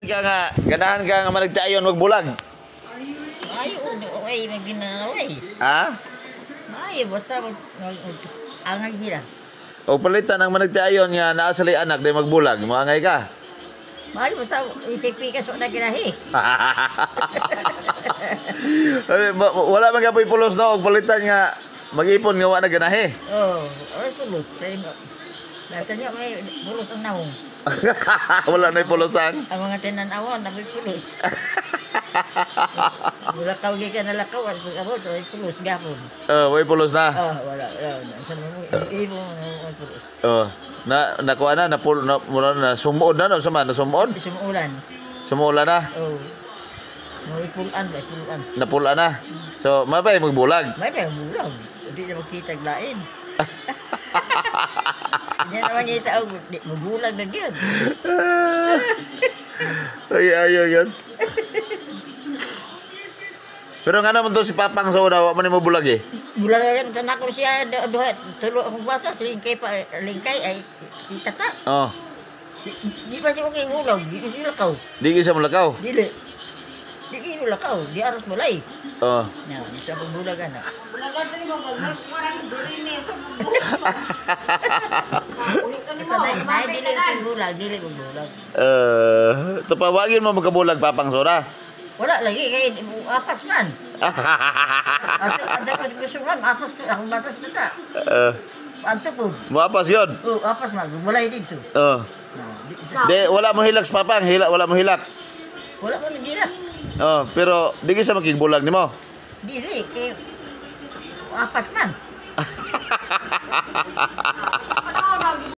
Ka nga, ganahan ka nga managtayon magbulag. Ay, okay, nagginaway. Ha? Ay, basta angay sila. O palitan ang managtayon nga naa sa anak day magbulag, moangay ka. Ay, basta isipi ka so na ginahi. Wala man kapoy pulos no, og palitan nga mag-ipon nga wa na ganahe. Oh, ay pulos. Kaya natanya may pulos ang naong. Wala na pulusan. Ang mga tinanawan na may pulos. Lakaw gikan na lakaw at abot ay pulos gapon. Way pulos na. Wala. Sa mga ibo ang pulos. Nakuha na sumuod na no sa man, sumuod. Sumuulan. Sumuulan na. Oh. May pulan. Napula na. So, mabay magbulag. May bulag. Hindi na makita lain. Hindi naman niya itaw, magulag na yun. Ay, ayaw yun. Pero nga naman to si Papang sa una, wak man yung mabulag eh. Bulag na rin, tanak ko siya, tulo akong bata, lingkay ay si Tata. Oh. Di ba siya kong ulag, di ko siya lakaw. Di ka siya malakaw. Di ko lakaw, di aras mulay. Oh. Dito akong bulagan na. Bulagan to ni mo, parang duri ni sa Basta na, dili ko bulag, dili ko bulag. Tupawagin mo magkabulag Papang Sora. Wala lagi, kaya apas man. At ako gusto man, apas ko, akong batas na ta. Anto po. Muapas yun. Apas man, mulay dito. De, wala mo hilak sa Papang, wala mo hilak. Wala mo nagila. Pero di ka siya makikbulag ni mo. Dili, kaya apas man.